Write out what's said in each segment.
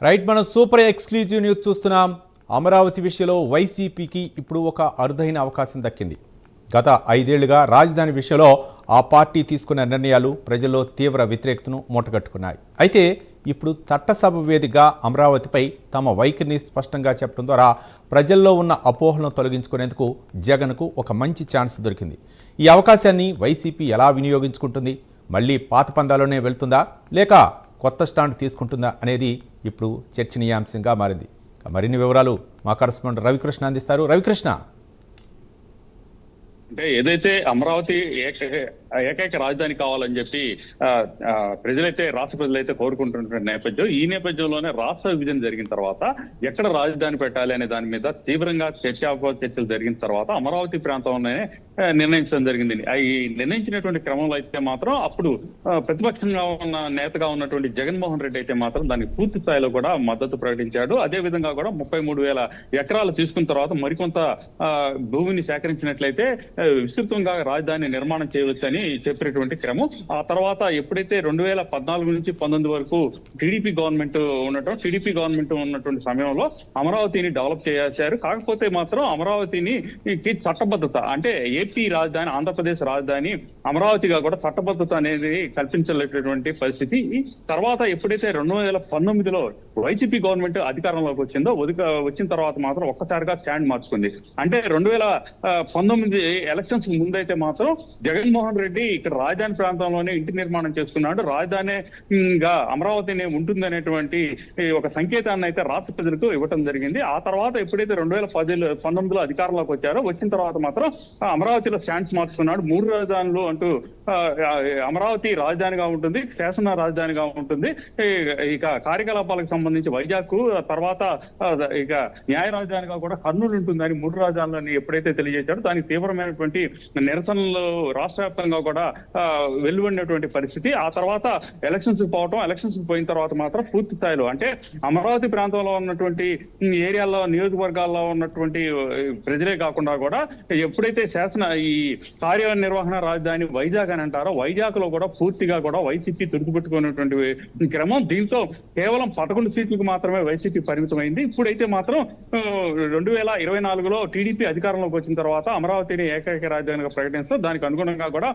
Right, మనం super exclusive news చూస్తున్నాం. అమరావతి విషయంలో వైసీపీకి ఇప్పుడు ఒక అరుదైన అవకాశం దక్కింది. గత 5 ఏళ్లుగా రాజధాని విషయంలో ఆ పార్టీ తీసుకున్న నిర్ణయాలు ప్రజల్లో తీవ్ర వ్యతిరేకతను మూటగట్టుకున్నాయి. అయితే ఇప్పుడు చట్టసభ వేదికగా అమరావతిపై తమ వైఖరిని స్పష్టంగా చెప్పడం ద్వారా ప్రజల్లో ఉన్న అపోహలను తొలగించుకునేందుకు జగన్కు ఒక మంచి ఛాన్స్ దొరికింది. ఈ అవకాశాన్ని వైసీపీ ఎలా వినియోగించుకుంటుంది? మళ్ళీ పాత పందాలోనే వెళ్తుందా లేక కొత్త స్టాండ్ తీసుకుంటుందా అనేది ఇప్పుడు చర్చనీయాంశంగా మారింది. మరిన్ని వివరాలు మా కరెస్పాండెంట్ రవికృష్ణ అందిస్తారు. రవికృష్ణ, అంటే ఏదైతే అమరావతి ఏకైక రాజధాని కావాలని చెప్పి రాష్ట్ర ప్రజలైతే కోరుకుంటున్న నేపథ్యం, ఈ నేపథ్యంలోనే రాష్ట్ర విభజన జరిగిన తర్వాత ఎక్కడ రాజధాని పెట్టాలి అనే దాని మీద తీవ్రంగా చర్చలు జరిగిన తర్వాత అమరావతి ప్రాంతంలోనే నిర్ణయించడం జరిగింది. ఈ నిర్ణయించినటువంటి క్రమంలో అయితే మాత్రం అప్పుడు ప్రతిపక్షంగా ఉన్న నేతగా ఉన్నటువంటి జగన్మోహన్ రెడ్డి అయితే మాత్రం దానికి పూర్తి స్థాయిలో కూడా మద్దతు ప్రకటించాడు. అదే విధంగా కూడా 33,000 ఎకరాలు తీసుకున్న తర్వాత మరికొంత భూమిని సేకరించినట్లయితే విస్తృతంగా రాజధాని నిర్మాణం చేయవచ్చని చెప్పినటువంటి క్రమం. ఆ తర్వాత ఎప్పుడైతే 2014 నుంచి 19 వరకు టీడీపీ గవర్నమెంట్ ఉన్నటువంటి సమయంలో అమరావతిని డెవలప్ చేశారు. కాకపోతే మాత్రం అమరావతిని చట్టబద్ధత, అంటే ఏపీ రాజధాని, ఆంధ్రప్రదేశ్ రాజధాని అమరావతిగా కూడా చట్టబద్ధత అనేది కల్పించలేటువంటి పరిస్థితి. తర్వాత ఎప్పుడైతే 2019లో వైసీపీ గవర్నమెంట్ అధికారంలోకి వచ్చిన తర్వాత మాత్రం ఒక్కసారిగా స్టాండ్ మార్చుకుంది. అంటే 2019 ఎలక్షన్స్ ముందైతే మాత్రం జగన్మోహన్ రెడ్డి ఇక్కడ రాజధాని ప్రాంతంలోనే ఇంటి నిర్మాణం చేసుకున్నాడు, రాజధానిగా అమరావతినే ఉంటుంది అనేటువంటి ఒక సంకేతాన్ని అయితే రాష్ట్ర ప్రజలకు ఇవ్వటం జరిగింది. ఆ తర్వాత ఎప్పుడైతే 2019లో అధికారంలోకి వచ్చిన తర్వాత మాత్రం అమరావతిలో స్టాండ్స్ మార్చుకున్నాడు. 3 రాజధానులు అంటూ అమరావతి రాజధానిగా ఉంటుంది, శాసన రాజధానిగా ఉంటుంది, ఇక కార్యకలాపాలకు సంబంధించి వైజాగ్, తర్వాత ఇక న్యాయ రాజధానిగా కూడా కర్నూలు ఉంటుందని 3 రాజధానులని ఎప్పుడైతే తెలియజేశాడో దానికి తీవ్రమైనటువంటి నిరసనలు రాష్ట్ర వ్యాప్తంగా కూడా వెలువడినటువంటి పరిస్థితి. ఆ తర్వాత ఎలక్షన్స్ పోయిన తర్వాత మాత్రం పూర్తి స్థాయిలో, అంటే అమరావతి ప్రాంతంలో ఉన్నటువంటి ఏరియాల్లో, నియోజకవర్గాల్లో ఉన్నటువంటి ప్రజలే కాకుండా కూడా ఎప్పుడైతే ఈ కార్యనిర్వహణ రాజధాని వైజాగ్ అని అంటారో, వైజాగ్ లో కూడా పూర్తిగా కూడా వైసీపీ తుడిచిపెట్టుకున్నటువంటి క్రమం. దీంతో కేవలం 11 సీట్లకు మాత్రమే వైసీపీ పరిమితమైంది. ఇప్పుడైతే మాత్రం 2024లో టీడీపీ అధికారంలోకి వచ్చిన తర్వాత అమరావతిని ఏకైక రాజధానిగా ప్రకటిస్తూ దానికి అనుగుణంగా కూడా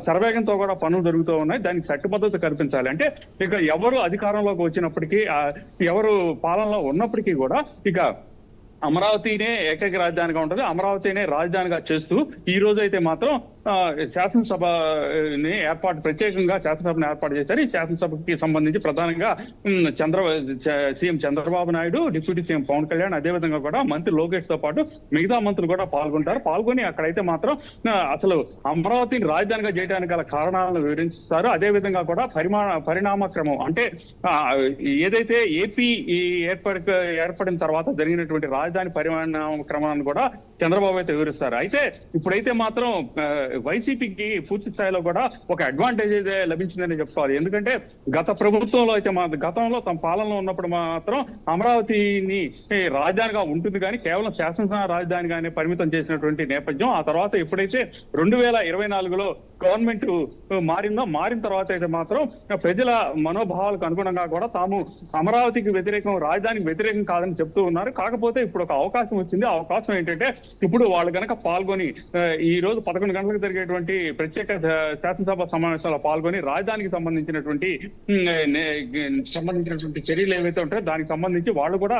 శరవేగంతో కూడా పనులు జరుగుతూ ఉన్నాయి. దానికి చట్టబద్ధత కల్పించాలి. అంటే ఇక ఎవరు అధికారంలోకి వచ్చినప్పటికీ, ఎవరు పాలనలో ఉన్నప్పటికీ కూడా ఇక అమరావతినే ఏకైక రాజధానిగా ఉంటుంది, అమరావతినే రాజధానిగా చేస్తూ ఈ రోజు అయితే మాత్రం శాసనసభని ప్రత్యేకంగా శాసనసభను ఏర్పాటు చేశారు. ఈ శాసనసభకి సంబంధించి ప్రధానంగా CM Chandrababu Naidu, deputy CM Pawan Kalyan, అదేవిధంగా కూడా మంత్రి లోకేష్ తో పాటు మిగతా మంత్రులు కూడా పాల్గొని అక్కడైతే మాత్రం అసలు అమరావతిని రాజధానిగా చేయడానికి గల కారణాలను వివరిస్తారు. అదేవిధంగా కూడా పరిణామ క్రమం, అంటే ఏదైతే ఏపీ ఏర్పడిన తర్వాత జరిగినటువంటి రాజధాని పరిమాణ క్రమాన్ని కూడా చంద్రబాబు అయితే వివరిస్తారు. అయితే ఇప్పుడైతే మాత్రం వైసీపీకి పూర్తి స్థాయిలో కూడా ఒక అడ్వాంటేజ్ అయితే లభించిందని చెప్పుకోవాలి. ఎందుకంటే గత ప్రభుత్వంలో అయితే గతంలో తమ పాలనలో ఉన్నప్పుడు మాత్రం అమరావతిని రాజధానిగా ఉంటుంది కానీ కేవలం శాసనసభ రాజధానిగానే పరిమితం చేసినటువంటి నేపథ్యం. ఆ తర్వాత ఎప్పుడైతే 2024లో గవర్నమెంట్ మారిన తర్వాత అయితే మాత్రం ప్రజల మనోభావాలకు అనుగుణంగా కూడా తాము అమరావతికి వ్యతిరేకం, రాజధానికి వ్యతిరేకం కాదని చెప్తూ ఉన్నారు. కాకపోతే ఇప్పుడు ఒక అవకాశం వచ్చింది. ఆ అవకాశం ఏంటంటే ఇప్పుడు వాళ్ళు గనక పాల్గొని ఈ రోజు 11 గంటలకు జరిగేటువంటి ప్రత్యేక శాసనసభ సమావేశాల్లో పాల్గొని రాజధానికి సంబంధించినటువంటి చర్యలు ఏవైతే ఉంటాయో దానికి సంబంధించి వాళ్ళు కూడా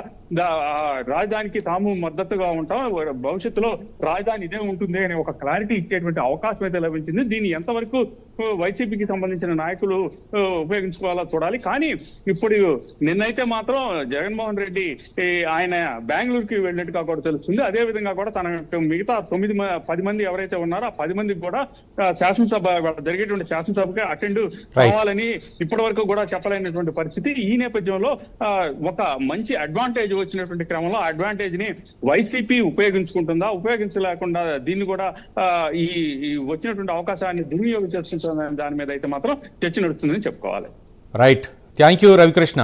రాజధానికి తాము మద్దతుగా ఉంటాం, భవిష్యత్తులో రాజధాని ఇదే ఉంటుంది అనే ఒక క్లారిటీ ఇచ్చేటువంటి అవకాశం అయితే లభించింది. దీన్ని ఎంతవరకు వైసీపీకి సంబంధించిన నాయకులు ఉపయోగించుకోవాలో చూడాలి. కానీ ఇప్పుడు నిన్నైతే మాత్రం జగన్మోహన్ రెడ్డి ఆయన బెంగళూరుకి వెళ్ళినట్టుగా కూడా తెలుస్తుంది. అదే విధంగా కూడా తన మిగతా 10 మంది ఎవరైతే ఉన్నారో ఆ 10 మందికి కూడా జరిగేటువంటి శాసనసభకి అటెండ్ కావాలని ఇప్పటి వరకు కూడా చెప్పలేనటువంటి పరిస్థితి. ఈ నేపథ్యంలో ఒక మంచి అడ్వాంటేజ్ వచ్చినటువంటి క్రమంలో అడ్వాంటేజ్ ని వైసీపీ ఉపయోగించుకుంటుందా, ఉపయోగించలేకుండా దీన్ని కూడా ఈ వచ్చినటువంటి అవకాశాన్ని దుర్వినియోగం చేస్తున్న దాని మీద అయితే మాత్రం చర్చ నడుస్తుందని చెప్పుకోవాలి. Right, thank you Ravikrishna.